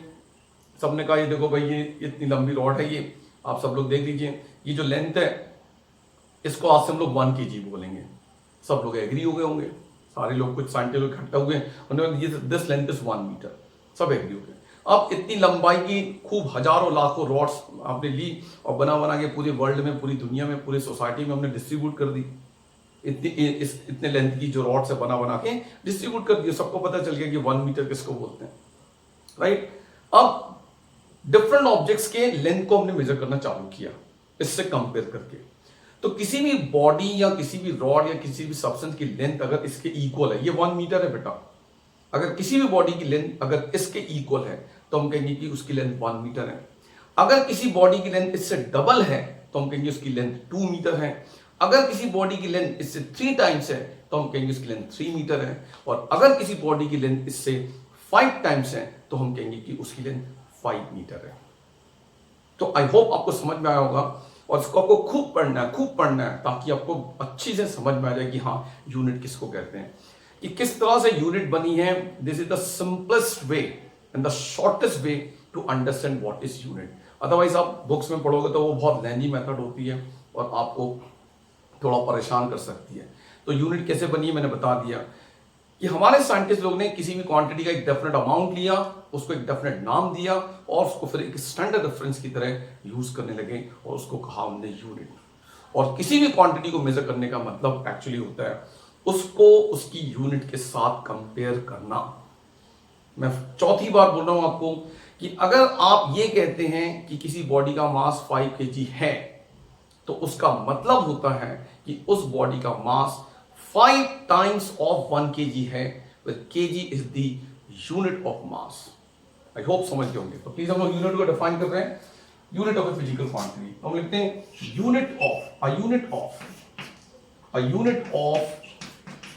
सबने कहा ये देखो भाई ये इतनी लंबी रॉड है, ये आप सब लोग देख लीजिए, ये जो लेंथ है इसको आज से हम लोग 1 kg बोलेंगे। सब लोग एग्री हो गए होंगे, सारे लोग, कुछ साइंटिस्ट लोग इकट्ठा हुए, उन्होंने ये दिस लेंथ इज 1 मीटर, सब एग्री हो गए। अब इतनी लंबाई की खूब हजारों लाखों रॉड्स आपने ली और बना बना के पूरे वर्ल्ड में, पूरी दुनिया में, पूरी सोसाइटी में हमने डिस्ट्रीब्यूट कर दी। इतने लेंथ की जो रॉड्स है बना के डिस्ट्रीब्यूट कर दिया, सबको पता चल गया कि 1 मीटर किसको बोलते हैं, राइट। अब डिफरेंट ऑब्जेक्ट्स के लेंथ को हमने मेजर करना चालू किया इससे कंपेयर करके। तो किसी भी बॉडी या किसी भी रॉड या किसी भी सब्सटेंस की लेंथ अगर इसके इक्वल है, ये 1 मीटर है बेटा, अगर किसी भी बॉडी की लेंथ अगर इसके इक्वल है तो हम कहेंगे कि उसकी लेंथ 1 मीटर है। अगर किसी बॉडी की लेंथ इससे डबल है तो हम कहेंगे उसकी लेंथ 2 मीटर है। अगर किसी बॉडी की लेंथ इससे 3 टाइम्स है तो हम कहेंगे उसकी लेंथ 3 मीटर है। और अगर किसी बॉडी की लेंथ इससे 5 टाइम्स है तो हम कहेंगे कि उसकी लेंथ 5 मीटर है। तो आई होप आपको समझ में आया होगा और इसको आपको खूब पढ़ना है ताकि आपको अच्छी से समझ में आ जाए कि हाँ यूनिट किसको कहते हैं, कि किस तरह से यूनिट बनी है। This is the simplest way and the shortest way to understand what is unit. Otherwise आप बुक्स में पढ़ोगे तो वो बहुत लेंदी मेथड होती है और आपको थोड़ा परेशान कर सकती है। तो यूनिट कैसे बनी है मैंने बता दिया कि हमारे साइंटिस्ट लोग ने किसी भी क्वांटिटी का एक डेफिनेट अमाउंट लिया, उसको एक डेफिनेट नाम दिया और उसको फिर एक स्टैंडर्ड रेफरेंस की तरह यूज करने लगे और उसको कहा हमने यूनिट। और किसी भी क्वांटिटी को मेजर करने का मतलब एक्चुअली होता है उसको उसकी यूनिट के साथ कंपेयर करना। मैं चौथी बार बोल रहा हूं आपको कि अगर आप ये कहते हैं कि किसी बॉडी का मास 5 kg है तो उसका मतलब होता है कि उस बॉडी का मास 5 टाइम्स ऑफ 1 kg है, where kg is the unit of mass। I hope समझ गए होंगे। तो प्लीज हम लोग यूनिट को डिफाइन कर रहे हैं, unit of a physical quantity. हम लिखते हैं unit of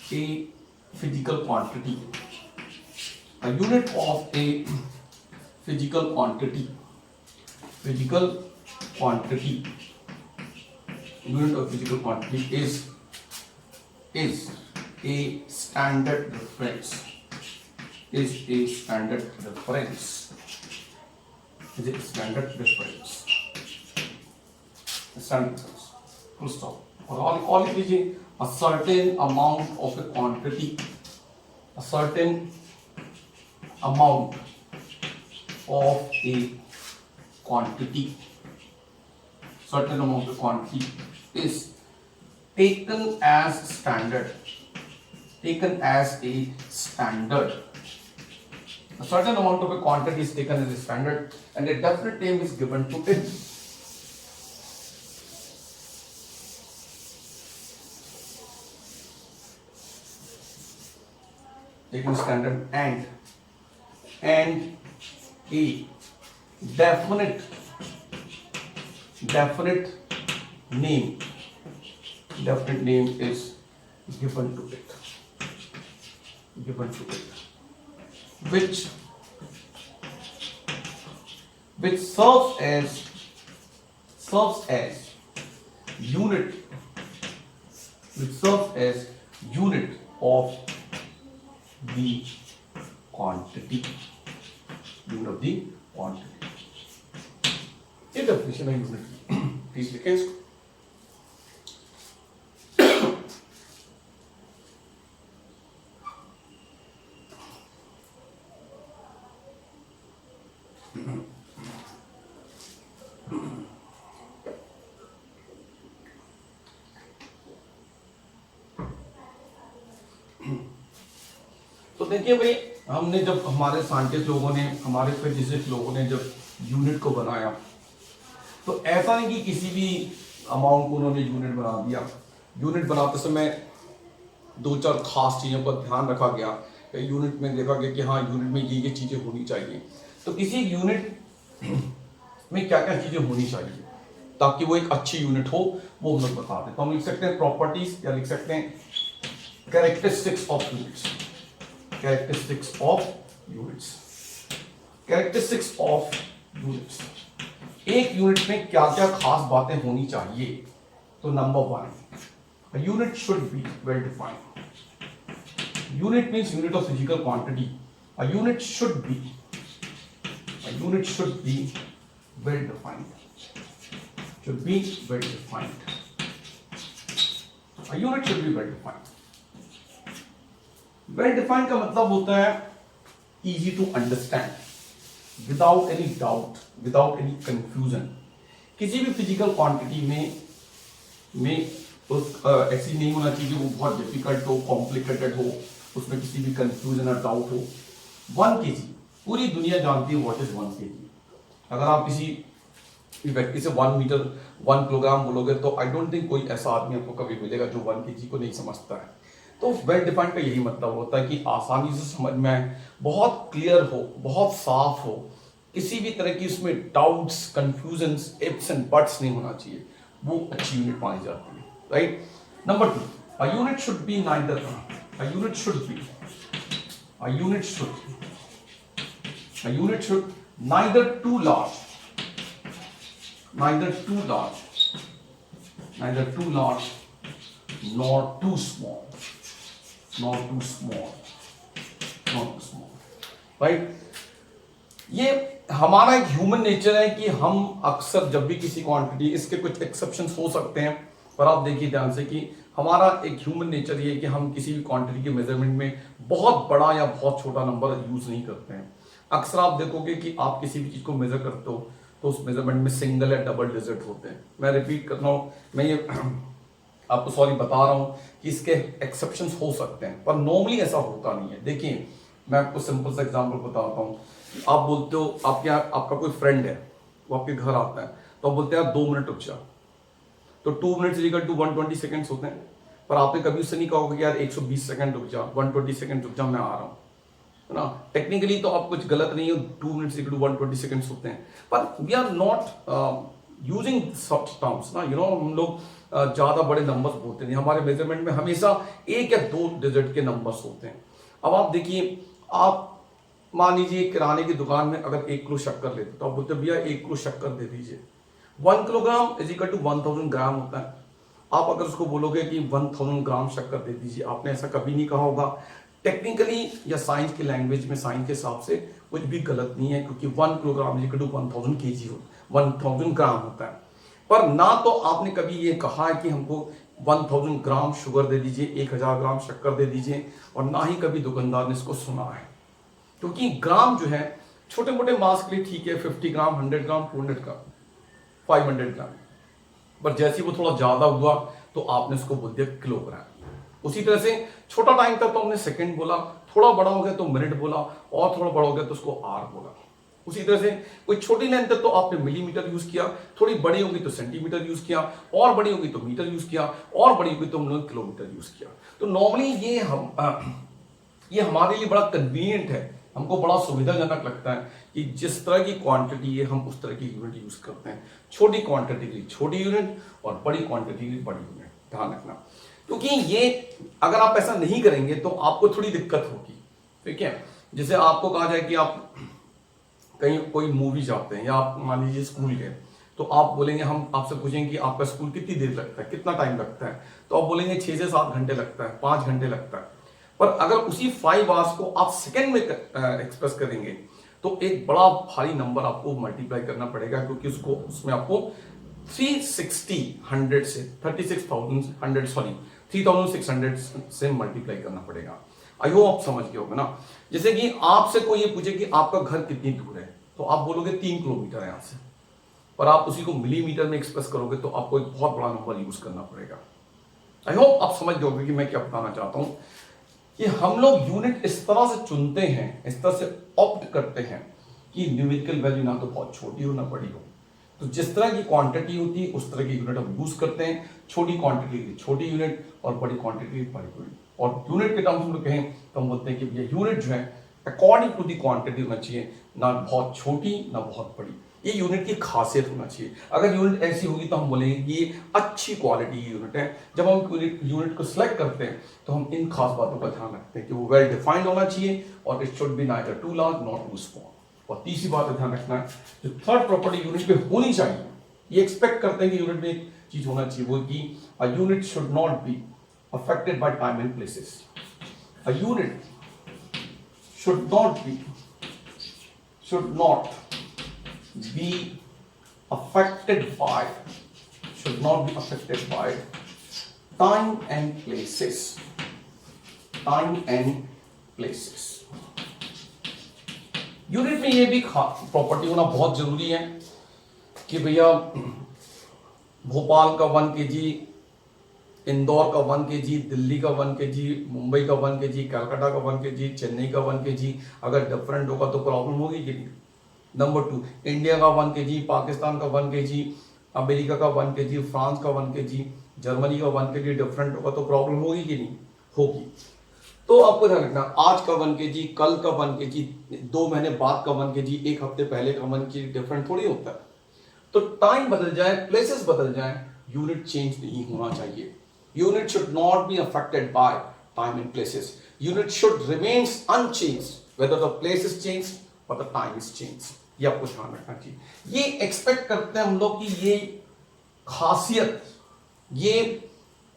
a physical quantity, a unit of a physical quantity, unit of physical quantity is a standard reference, is a standard reference, full stop। और लिख लीजिए a certain amount of a quantity, a certain amount of a quantity, certain amount of quantity is taken as standard, taken as a standard. A certain amount of a quantity is taken as a standard and a definite name is given to it. Taken standard and a definite name is given to it, which serves as unit of the quantity. ये definition है unit की, please लिखें इसको। तो देखिए भाई, हमने जब हमारे साइंटिस्ट लोगों ने, हमारे फिजिसिस्ट लोगों ने जब यूनिट को बनाया, तो ऐसा नहीं कि किसी भी अमाउंट को उन्होंने यूनिट बना दिया। यूनिट बनाते समय दो चार खास चीज़ों पर ध्यान रखा गया। यूनिट में देखा गया कि हाँ, यूनिट में ये चीज़ें होनी चाहिए। तो किसी यूनिट में क्या क्या चीज़ें होनी चाहिए ताकि वो एक अच्छी यूनिट हो, वो हम लोग बता दें। तो हम लिख सकते हैं प्रॉपर्टीज या लिख सकते हैं characteristics of units. Characteristics of units, एक यूनिट में क्या क्या खास बातें होनी चाहिए। तो number 1, a unit should be well defined। Unit means unit of physical quantity. a unit should be well defined। should be well defined। a unit should be well defined। Well defined का मतलब होता है easy to understand, without any doubt, without any confusion. किसी भी physical quantity में ऐसी नहीं होना चाहिए वो बहुत डिफिकल्ट हो, कॉम्प्लिकेटेड हो, उसमें किसी भी कंफ्यूजन और डाउट हो। 1 kg, पूरी दुनिया जानती है व्हाट इज 1 kg। अगर आप किसी व्यक्ति से 1 मीटर 1 किलोग्राम बोलोगे तो आई डोंट थिंक कोई ऐसा आदमी आपको कभी मिलेगा जो 1 kg को नहीं समझता है। तो वेल डिफाइंड का यही मतलब होता है कि आसानी से समझ में आए, बहुत क्लियर हो, बहुत साफ हो, किसी भी तरह की उसमें doubts, confusions, ifs and buts नहीं होना चाहिए, वो अच्छी यूनिट मानी जाती है, right. Number 2, a unit should be neither too large nor too small, right. ये हमारा एक ह्यूमन नेचर है कि हम अक्सर जब भी किसी क्वांटिटी, इसके कुछ एक्सेप्शंस हो सकते हैं, पर आप देखिए ध्यान से कि हमारा एक ह्यूमन नेचर ये है कि हम किसी भी क्वांटिटी के मेजरमेंट में बहुत बड़ा या बहुत छोटा नंबर यूज नहीं करते हैं। अक्सर आप देखोगे कि आप किसी भी चीज को मेजर करते हो तो उस मेजरमेंट में सिंगल या डबल डिजिट होते हैं। मैं रिपीट कर रहा हूँ, मैं ये आपको सॉरी बता रहा हूँ कि इसके एक्सेप्शंस हो सकते हैं, पर नॉर्मली ऐसा होता नहीं है। देखिए मैं आपको सिंपल सा एग्जांपल बताता हूँ। आप बोलते हो आपका कोई फ्रेंड है, वो आपके घर आता है, तो आप बोलते हैं यार 2 मिनट रुक जा, तो 2 मिनट इक्वल टू 120 सेकंड्स होते हैं। पर आपने कभी उससे नहीं कहा होगा कि यार 120 सेकंड रुक जा, 120 सेकंड रुक जा, मैं आ रहा हूँ, है ना। टेक्निकली तो आप कुछ गलत नहीं हो, 2 मिनट्स इक्वल टू 120 सेकंड्स होते हैं, पर we are not using such terms ना, हम लोग ज़्यादा बड़े नंबर्स बोलते नहीं। हमारे मेजरमेंट में हमेशा 1 या 2 डिजिट के नंबर्स होते हैं। अब आप देखिए, आप मान लीजिए किराने की दुकान में अगर 1 किलो शक्कर लेते तो आप बोलते भैया 1 किलो शक्कर दे दीजिए। 1 किलोग्राम इज इक्वल टू 1000 ग्राम होता है। आप अगर उसको बोलोगे कि 1000 ग्राम शक्कर दे दीजिए, आपने ऐसा कभी नहीं कहा होगा। टेक्निकली या साइंस की लैंग्वेज में, साइंस के हिसाब से कुछ भी गलत नहीं है, क्योंकि 1 kilogram is equal to 1000 kg हो, 1000 ग्राम होता है। पर ना तो आपने कभी ये कहा है कि हमको 1000 ग्राम शुगर दे दीजिए, 1000 ग्राम शक्कर दे दीजिए, और ना ही कभी दुकानदार ने इसको सुना है। क्योंकि ग्राम जो है छोटे मोटे मास के लिए ठीक है, 50 ग्राम, 100 ग्राम, 200 ग्राम, 500 ग्राम, पर जैसे ही वो थोड़ा ज्यादा हुआ तो आपने उसको बोल दिया किलोग्राम। उसी तरह से छोटा टाइम था तो हमने सेकंड बोला, थोड़ा बड़ा हो गया तो मिनट बोला, और थोड़ा बड़ा हो गया तो उसको आर बोला। उसी तरह से कोई छोटी लेंथ है तो आपने मिलीमीटर यूज किया, थोड़ी बड़ी होगी तो सेंटीमीटर यूज किया, और बड़ी होगी तो मीटर यूज किया, और बड़ी होगी तो हमने किलोमीटर यूज किया। तो नॉर्मली ये हमारे लिए बड़ा कन्वीनियंट है, हमको बड़ा सुविधाजनक लगता है कि जिस तरह की क्वांटिटी है हम उस तरह की यूनिट यूज करते हैं। छोटी क्वांटिटी के लिए छोटी यूनिट और बड़ी क्वांटिटी के लिए बड़ी यूनिट, ध्यान रखना। क्योंकि ये अगर आप ऐसा नहीं करेंगे तो आपको थोड़ी दिक्कत होगी, ठीक है। जैसे आपको कहा जाए कि आप कहीं कोई मूवी जाते हैं या आप मान लीजिए स्कूल गए, तो आप बोलेंगे, हम आपसे पूछेंगे कि आपका स्कूल कितनी देर लगता है, कितना टाइम लगता है, तो आप बोलेंगे 6 से 7 घंटे लगता है, 5 घंटे लगता है। पर अगर उसी 5 आवर्स को आप सेकंड में एक्सप्रेस करेंगे तो एक बड़ा भारी नंबर आपको मल्टीप्लाई करना पड़ेगा, क्योंकि उसमें आपको 360 से 3600 से मल्टीप्लाई करना पड़ेगा। आई होप आप समझ गए होगे ना। जैसे कि आपसे कोई ये पूछे कि आपका घर कितनी दूर है, तो आप बोलोगे 3 किलोमीटर है यहाँ से, पर आप उसी को मिलीमीटर में एक्सप्रेस करोगे तो आपको एक बहुत बड़ा नंबर यूज करना पड़ेगा। आई होप आप समझ गए होगे कि मैं क्या बताना चाहता हूं, कि हम लोग यूनिट इस तरह से चुनते हैं, इस तरह से ऑप्ट करते हैं कि न्यूमेरिकल वैल्यू ना तो बहुत छोटी हो ना बड़ी हो। तो जिस तरह की क्वांटिटी होती है उस तरह की यूनिट हम यूज करते हैं। छोटी क्वांटिटी के लिए छोटी यूनिट और बड़ी क्वांटिटी के लिए बड़ी यूनिट। और यूनिट के टर्म्स में कहें तो हम बोलते हैं कि ये यूनिट जो है अकॉर्डिंग टू दी क्वांटिटी होना चाहिए, ना बहुत छोटी ना बहुत बड़ी। ये यूनिट की खासियत होना चाहिए। अगर यूनिट ऐसी होगी तो हम बोलेंगे कि ये अच्छी क्वालिटी की यूनिट है। जब हम यूनिट को सिलेक्ट करते हैं तो हम इन खास बातों का ध्यान रखते हैं कि वो वेल डिफाइंड होना चाहिए और it should be neither too large not too small. और तीसरी बात का ध्यान रखना है, जो थर्ड प्रॉपर्टी यूनिट में होनी चाहिए, ये एक्सपेक्ट करते हैं कि यूनिट में एक चीज होना चाहिए, वो कि a unit should not be affected by time and places. A unit should not be affected by time and places. Unit में ये भी प्रॉपर्टी होना बहुत जरूरी है कि भैया भोपाल का 1 kg, इंदौर का 1 kg, दिल्ली का 1 kg, मुंबई का 1 kg, कलकत्ता का 1 kg, चेन्नई का 1 kg अगर डिफरेंट होगा तो प्रॉब्लम होगी कि नहीं। नंबर 2, इंडिया का 1 kg, पाकिस्तान का 1 kg, अमेरिका का 1 kg, फ्रांस का 1 kg, जर्मनी का 1 kg डिफरेंट होगा तो प्रॉब्लम होगी कि नहीं होगी। तो आपको ध्यान रखना, आज का 1 kg, कल का 1 kg, 2 महीने बाद का 1 kg, 1 हफ्ते पहले का 1 kg डिफरेंट थोड़ी होता है। तो टाइम बदल जाए, प्लेसेस बदल जाए, यूनिट चेंज नहीं होना चाहिए। Unit should not be affected by time and places. Unit should remain unchanged, whether the place is changed or the time is changed. ये आपको ध्यान रखना चाहिए। ये एक्सपेक्ट करते हैं हम लोग कि ये खासियत, ये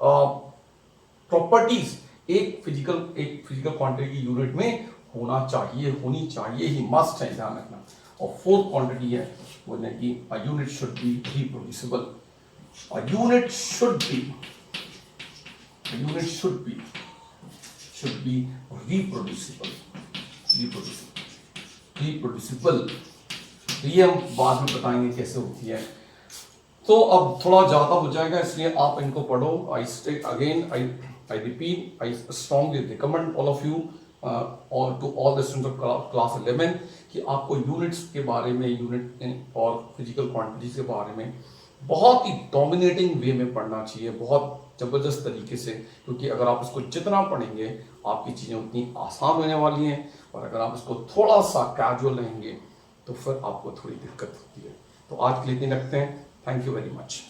प्रॉपर्टीज एक फिजिकल क्वांटिटी की यूनिट में होनी चाहिए ही, मस्ट है, ध्यान रखना। और फोर्थ क्वांटिटी है वो है कि a unit should be reproducible. A unit should be reproducible. तो ये हम बाद में बताएंगे कैसे होती है। तो अब थोड़ा ज्यादा हो जाएगा, इसलिए आप इनको पढ़ो। I repeat, I strongly recommend all of you all the students of class 11 कि आपको यूनिट्स के बारे में, यूनिट और फिजिकल क्वांटिटीज के बारे में बहुत ही डोमिनेटिंग वे में पढ़ना चाहिए, बहुत जबरदस्त तरीके से। क्योंकि अगर आप इसको जितना पढ़ेंगे आपकी चीज़ें उतनी आसान होने वाली हैं, और अगर आप इसको थोड़ा सा कैजुअल रहेंगे तो फिर आपको थोड़ी दिक्कत होती है। तो आज के लिए इतनी रखते हैं। Thank you very much.